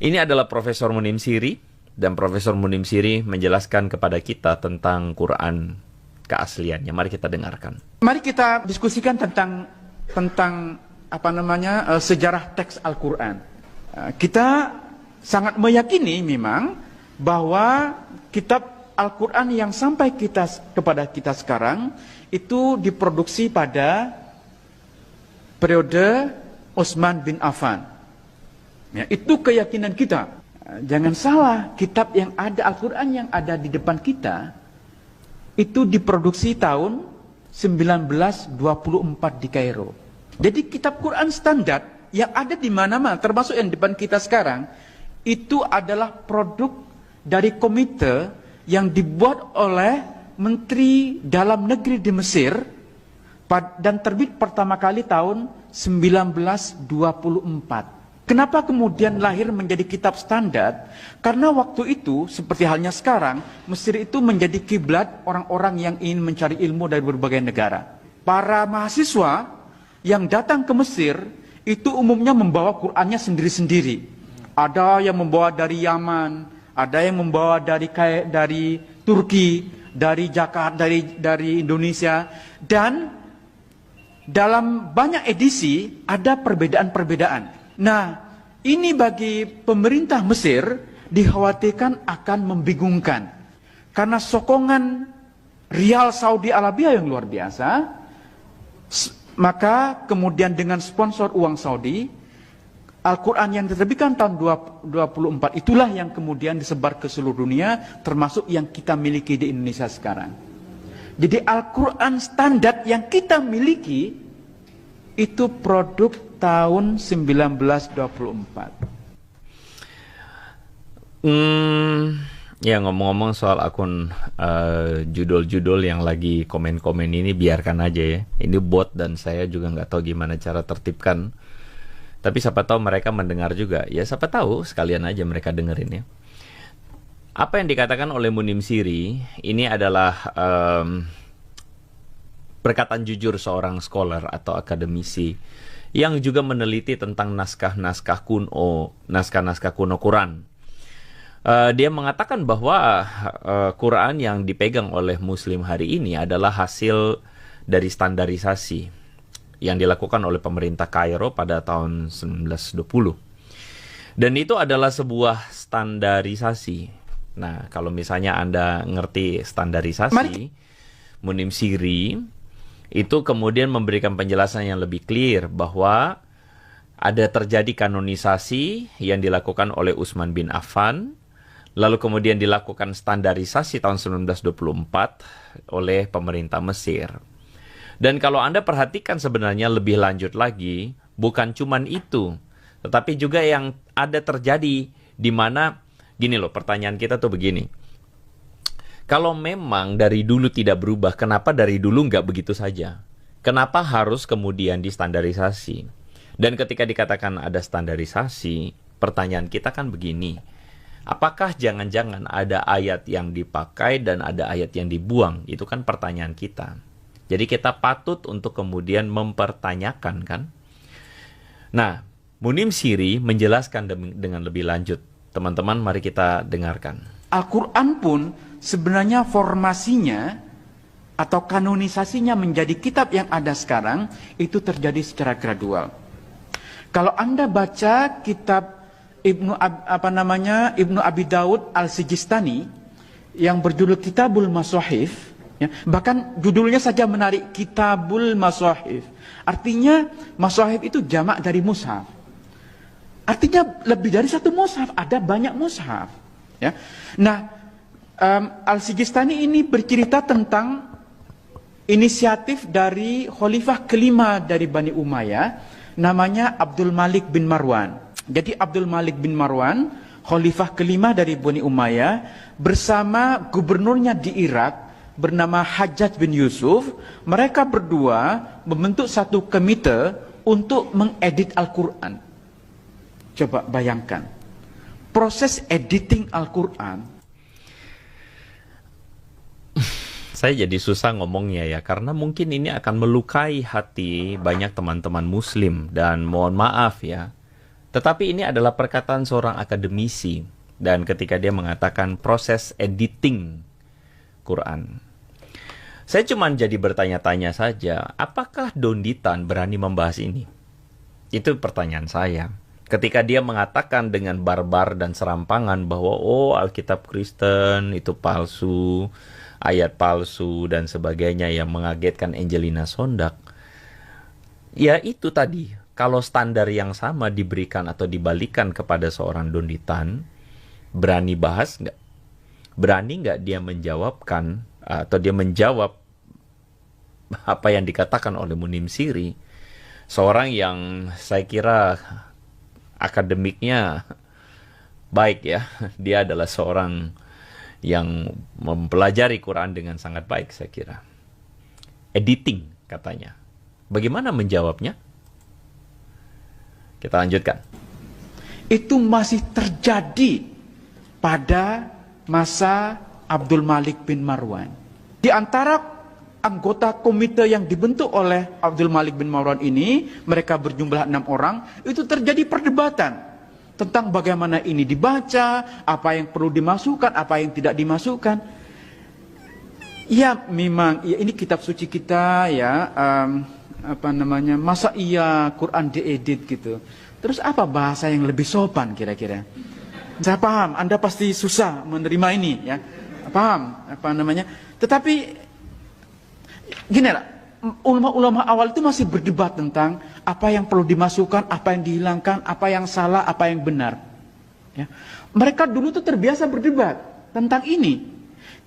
Ini adalah Profesor Munim Siri, dan Profesor Munim Siri menjelaskan kepada kita tentang Quran keasliannya. Mari kita dengarkan. Mari kita diskusikan tentang sejarah teks Al-Quran. Kita sangat meyakini memang bahwa kitab Al-Quran yang sampai kepada kita sekarang itu diproduksi pada periode Utsman bin Affan. Ya, itu keyakinan kita. Jangan salah, kitab yang ada, Al-Quran yang ada di depan kita itu diproduksi tahun 1924 di Kairo. Jadi kitab Quran standar yang ada di mana-mana, termasuk yang di depan kita sekarang, itu adalah produk dari komite yang dibuat oleh Menteri Dalam Negeri di Mesir dan terbit pertama kali tahun 1924. Kenapa kemudian lahir menjadi kitab standar? Karena waktu itu, seperti halnya sekarang, Mesir itu menjadi kiblat orang-orang yang ingin mencari ilmu dari berbagai negara. Para mahasiswa yang datang ke Mesir, itu umumnya membawa Qur'annya sendiri-sendiri. Ada yang membawa dari Yaman, ada yang membawa dari Turki, dari Jakarta, dari Indonesia. Dan dalam banyak edisi ada perbedaan-perbedaan. Nah, ini bagi pemerintah Mesir dikhawatirkan akan membingungkan. Karena sokongan rial Saudi Arabia yang luar biasa, maka kemudian dengan sponsor uang Saudi, Al-Quran yang diterbitkan tahun 2024 itulah yang kemudian disebar ke seluruh dunia, termasuk yang kita miliki di Indonesia sekarang. Jadi Al-Quran standar yang kita miliki itu produk tahun 1924. Ya, ngomong-ngomong soal akun judul-judul yang lagi komen-komen ini, biarkan aja ya. Ini bot dan saya juga nggak tahu gimana cara tertibkan. Tapi siapa tahu mereka mendengar juga. Ya siapa tahu sekalian aja mereka dengerin ya. Apa yang dikatakan oleh Munim Siri ini adalah perkataan jujur seorang scholar atau akademisi yang juga meneliti tentang naskah-naskah kuno, naskah-naskah kuno Quran. Dia mengatakan bahwa Quran yang dipegang oleh Muslim hari ini adalah hasil dari standarisasi yang dilakukan oleh pemerintah Kairo pada tahun 1920. Dan itu adalah sebuah standarisasi. Nah, kalau misalnya Anda ngerti standarisasi, Munim Siri itu kemudian memberikan penjelasan yang lebih clear bahwa ada terjadi kanonisasi yang dilakukan oleh Utsman bin Affan, lalu kemudian dilakukan standarisasi tahun 1924 oleh pemerintah Mesir. Dan kalau Anda perhatikan sebenarnya lebih lanjut lagi, bukan cuman itu, tetapi juga yang ada terjadi di mana, gini loh, pertanyaan kita tuh begini. Kalau memang dari dulu tidak berubah, kenapa dari dulu nggak begitu saja? Kenapa harus kemudian distandarisasi? Dan ketika dikatakan ada standarisasi, pertanyaan kita kan begini. Apakah jangan-jangan ada ayat yang dipakai dan ada ayat yang dibuang? Itu kan pertanyaan kita. Jadi kita patut untuk kemudian mempertanyakan kan? Nah, Munim Siri menjelaskan dengan lebih lanjut. Teman-teman, mari kita dengarkan. Al-Quran pun sebenarnya formasinya atau kanonisasinya menjadi kitab yang ada sekarang itu terjadi secara gradual. Kalau Anda baca kitab Ibnu Abi Daud Al-Sijistani yang berjudul Kitabul Masahif, ya, bahkan judulnya saja menarik, Kitabul Masahif. Artinya Masahif itu jamak dari mushaf. Artinya lebih dari satu mushaf, ada banyak mushaf. Ya. Nah, Al-Sijistani ini bercerita tentang inisiatif dari khalifah kelima dari Bani Umayyah, namanya Abdul Malik bin Marwan. Jadi Abdul Malik bin Marwan, khalifah kelima dari Bani Umayyah, bersama gubernurnya di Irak bernama Hajjaj bin Yusuf, mereka berdua membentuk satu komite untuk mengedit Al-Quran. Coba bayangkan, proses editing Al-Quran. Saya jadi susah ngomongnya ya, karena mungkin ini akan melukai hati banyak teman-teman muslim. Dan mohon maaf ya, Tetapi ini adalah perkataan seorang akademisi, dan ketika dia mengatakan proses editing Quran. Saya cuma jadi bertanya-tanya saja, apakah Donditan berani membahas ini? Itu pertanyaan saya. Ketika dia mengatakan dengan barbar dan serampangan bahwa Alkitab Kristen itu palsu, ayat palsu dan sebagainya yang mengagetkan Angelina Sondak. Ya itu tadi, kalau standar yang sama diberikan atau dibalikan kepada seorang Donditan, berani bahas nggak? Berani nggak dia menjawabkan atau dia menjawab apa yang dikatakan oleh Munim Siri, seorang yang saya kira akademiknya baik ya. Dia adalah seorang yang mempelajari Quran dengan sangat baik saya kira. Editing katanya. Bagaimana menjawabnya? Kita lanjutkan. Itu masih terjadi pada masa Abdul Malik bin Marwan. Di antara anggota komite yang dibentuk oleh Abdul Malik bin Marwan ini, mereka berjumlah 6 orang, itu terjadi perdebatan tentang bagaimana ini dibaca, apa yang perlu dimasukkan, apa yang tidak dimasukkan. Ya memang, ya ini kitab suci kita ya, masa iya Quran diedit gitu. Terus apa bahasa yang lebih sopan kira-kira? Saya paham, Anda pasti susah menerima ini ya. Paham, tetapi gini lah, ulama-ulama awal itu masih berdebat tentang apa yang perlu dimasukkan, apa yang dihilangkan, apa yang salah, apa yang benar. Ya. Mereka dulu tuh terbiasa berdebat tentang ini.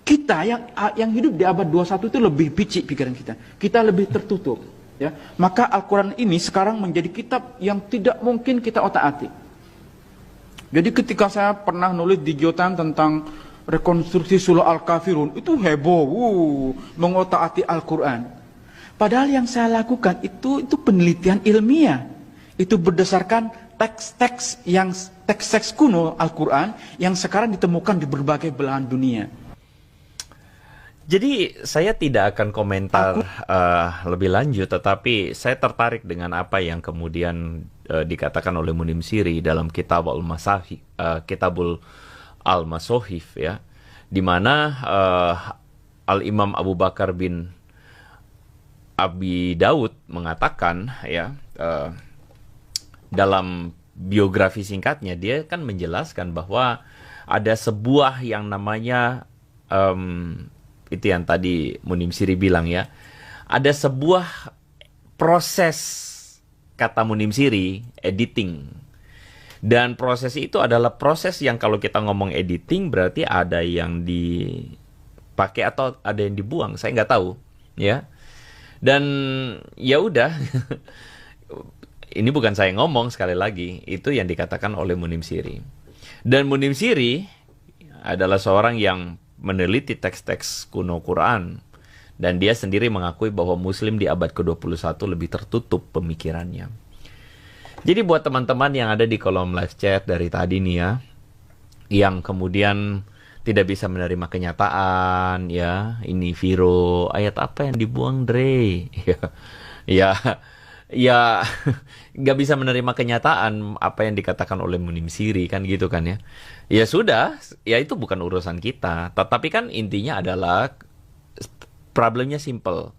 Kita yang hidup di abad 21 itu lebih picik pikiran kita. Kita lebih tertutup. Ya. Maka Al-Quran ini sekarang menjadi kitab yang tidak mungkin kita otak-atik. Jadi ketika saya pernah nulis di Jotan tentang rekonstruksi surah Al-Kafirun, itu heboh, mengotak-atik Al-Quran. Padahal yang saya lakukan itu penelitian ilmiah. Itu berdasarkan teks-teks kuno Al-Quran yang sekarang ditemukan di berbagai belahan dunia. Jadi saya tidak akan komentar lebih lanjut, tetapi saya tertarik dengan apa yang kemudian dikatakan oleh Munim Siri dalam Kitabul Al-Masohif ya, di mana Al-Imam Abu Bakar bin Abi Daud mengatakan ya, dalam biografi singkatnya dia kan menjelaskan bahwa ada sebuah yang namanya itu yang tadi Munim Siri bilang ya, ada sebuah proses, kata Munim Siri, editing. Dan proses itu adalah proses yang kalau kita ngomong editing berarti ada yang dipakai atau ada yang dibuang, saya nggak tahu ya. Dan ya udah, ini bukan saya ngomong, sekali lagi itu yang dikatakan oleh Munim Siri. Dan Munim Siri adalah seorang yang meneliti teks-teks kuno Quran, dan dia sendiri mengakui bahwa Muslim di abad ke-21 lebih tertutup pemikirannya. Jadi buat teman-teman yang ada di kolom live chat dari tadi nih ya, yang kemudian tidak bisa menerima kenyataan ya, ini Viro, ayat apa yang dibuang Dre? ya nggak bisa menerima kenyataan apa yang dikatakan oleh Munim Siri kan gitu kan ya. Ya sudah, ya itu bukan urusan kita. Tetapi kan intinya adalah problemnya simple.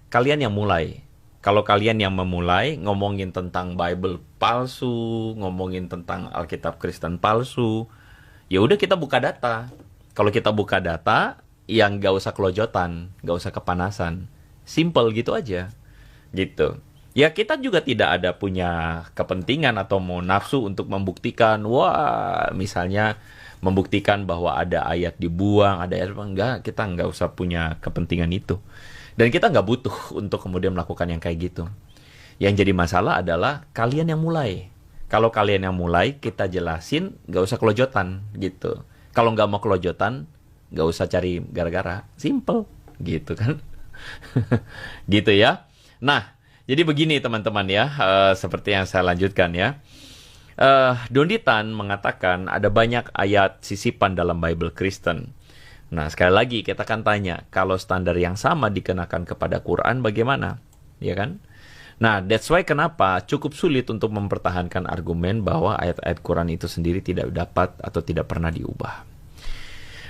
Kalian yang mulai. Kalau kalian yang memulai ngomongin tentang Bible palsu, ngomongin tentang Alkitab Kristen palsu, ya udah kita buka data. Kalau kita buka data, yang nggak usah kelojotan, nggak usah kepanasan, simple gitu aja, gitu. Ya kita juga tidak ada punya kepentingan atau mau nafsu untuk membuktikan, misalnya membuktikan bahwa ada ayat dibuang, ada ayat enggak, kita nggak usah punya kepentingan itu. Dan kita nggak butuh untuk kemudian melakukan yang kayak gitu. Yang jadi masalah adalah kalian yang mulai. Kalau kalian yang mulai, kita jelasin, nggak usah kelojotan gitu. Kalau nggak mau kelojotan, nggak usah cari gara-gara. Simple gitu kan. Gitu ya. Nah, jadi begini teman-teman ya, seperti yang saya lanjutkan ya. Donditan mengatakan ada banyak ayat sisipan dalam Bible Kristen. Nah, sekali lagi kita akan tanya, kalau standar yang sama dikenakan kepada Quran bagaimana? Ya kan? Nah, that's why kenapa cukup sulit untuk mempertahankan argumen bahwa ayat-ayat Quran itu sendiri tidak dapat atau tidak pernah diubah.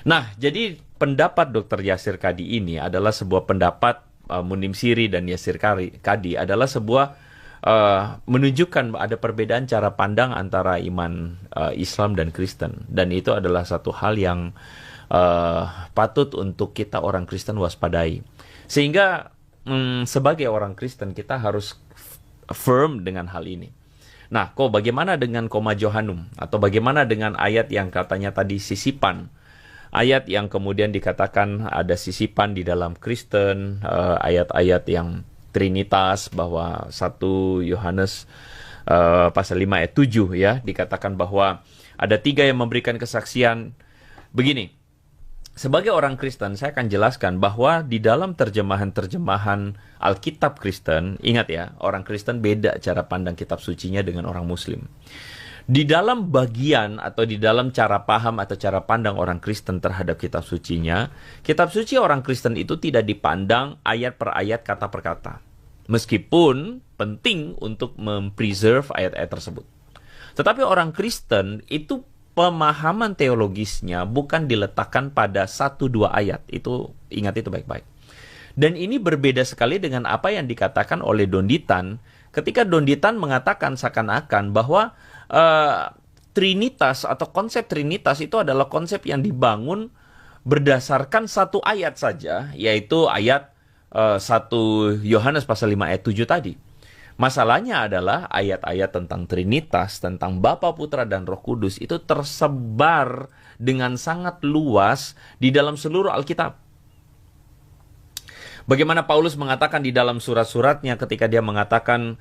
Nah, jadi pendapat Dr. Yasir Qadhi ini adalah sebuah pendapat, Munim Siri dan Yasir Qadhi adalah sebuah menunjukkan ada perbedaan cara pandang antara iman Islam dan Kristen. Dan itu adalah satu hal yang patut untuk kita orang Kristen waspadai. Sehingga sebagai orang Kristen kita harus firm dengan hal ini. Nah, bagaimana dengan koma Johanum? Atau bagaimana dengan ayat yang katanya tadi sisipan? Ayat yang kemudian dikatakan ada sisipan di dalam Kristen, ayat-ayat yang Trinitas, bahwa 1 Yohanes pasal 5 ayat 7 ya, dikatakan bahwa ada 3 yang memberikan kesaksian. Begini, sebagai orang Kristen, saya akan jelaskan bahwa di dalam terjemahan-terjemahan Alkitab Kristen, ingat ya, orang Kristen beda cara pandang kitab sucinya dengan orang Muslim. Di dalam bagian atau di dalam cara paham atau cara pandang orang Kristen terhadap kitab sucinya, kitab suci orang Kristen itu tidak dipandang ayat per ayat, kata per kata. Meskipun penting untuk mempreserve ayat-ayat tersebut. Tetapi orang Kristen itu pemahaman teologisnya bukan diletakkan pada 1-2 ayat. Itu, ingat itu baik-baik. Dan ini berbeda sekali dengan apa yang dikatakan oleh Donditan ketika Donditan mengatakan seakan-akan bahwa Trinitas atau konsep Trinitas itu adalah konsep yang dibangun berdasarkan 1 ayat saja, yaitu ayat 1 Yohanes pasal 5 ayat 7 tadi. Masalahnya adalah ayat-ayat tentang Trinitas, tentang Bapa, Putra, dan Roh Kudus itu tersebar dengan sangat luas di dalam seluruh Alkitab. Bagaimana Paulus mengatakan di dalam surat-suratnya ketika dia mengatakan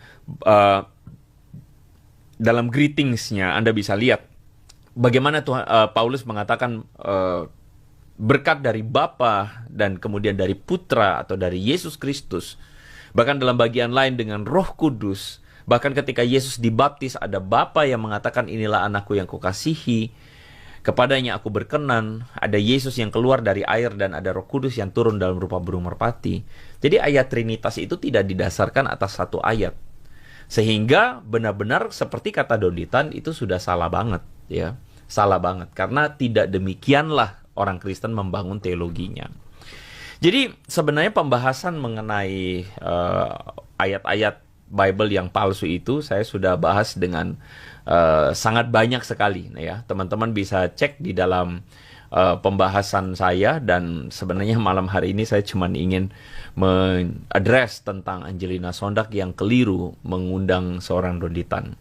dalam greetingsnya, Anda bisa lihat bagaimana Paulus mengatakan berkat dari Bapa dan kemudian dari Putra atau dari Yesus Kristus. Bahkan dalam bagian lain dengan Roh Kudus. Bahkan ketika Yesus dibaptis ada Bapa yang mengatakan inilah anakku yang kukasihi, kepadanya aku berkenan. Ada Yesus yang keluar dari air dan ada Roh Kudus yang turun dalam rupa burung merpati. Jadi ayat Trinitas itu tidak didasarkan atas 1 ayat. Sehingga benar-benar seperti kata Donditan itu sudah salah banget ya. Salah banget karena tidak demikianlah orang Kristen membangun teologinya. Jadi sebenarnya pembahasan mengenai ayat-ayat Bible yang palsu itu saya sudah bahas dengan sangat banyak sekali ya. Teman-teman bisa cek di dalam pembahasan saya, dan sebenarnya malam hari ini saya cuma ingin mengadres tentang Angelina Sondak yang keliru mengundang seorang Donditan.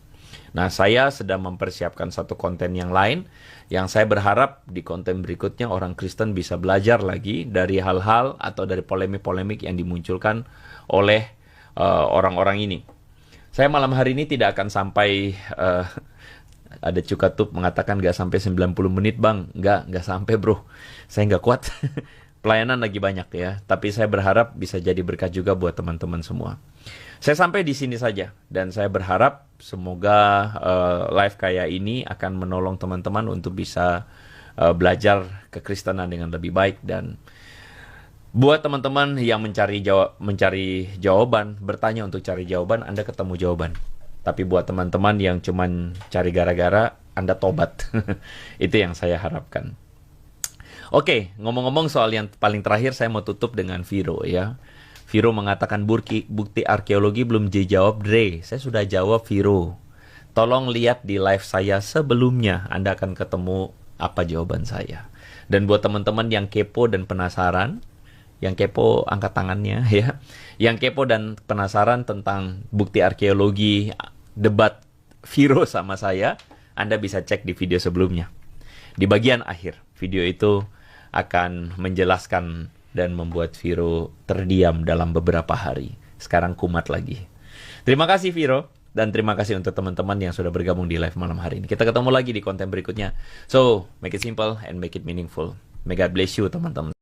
Nah, saya sedang mempersiapkan satu konten yang lain yang saya berharap di konten berikutnya orang Kristen bisa belajar lagi dari hal-hal atau dari polemik-polemik yang dimunculkan oleh orang-orang ini. Saya malam hari ini tidak akan sampai ada Cukatup mengatakan nggak sampai 90 menit bang. Nggak sampai bro. Saya nggak kuat. Pelayanan lagi banyak ya. Tapi saya berharap bisa jadi berkat juga buat teman-teman semua. Saya sampai di sini saja. Dan saya berharap semoga live kayak ini akan menolong teman-teman untuk bisa belajar kekristenan dengan lebih baik. Dan buat teman-teman yang mencari jawaban, bertanya untuk cari jawaban, Anda ketemu jawaban. Tapi buat teman-teman yang cuman cari gara-gara, Anda tobat. Itu yang saya harapkan. Oke, ngomong-ngomong soal yang paling terakhir, saya mau tutup dengan Viro ya. Viro mengatakan bukti arkeologi belum dijawab, Dre. Saya sudah jawab, Viro. Tolong lihat di live saya sebelumnya, Anda akan ketemu apa jawaban saya. Dan buat teman-teman yang kepo dan penasaran, yang kepo angkat tangannya ya. Yang kepo dan penasaran tentang bukti arkeologi debat Viro sama saya, Anda bisa cek di video sebelumnya. Di bagian akhir, video itu akan menjelaskan dan membuat Viro terdiam dalam beberapa hari. Sekarang kumat lagi. Terima kasih Viro, dan terima kasih untuk teman-teman yang sudah bergabung di live malam hari ini. Kita ketemu lagi di konten berikutnya. So, make it simple and make it meaningful. May God bless you teman-teman.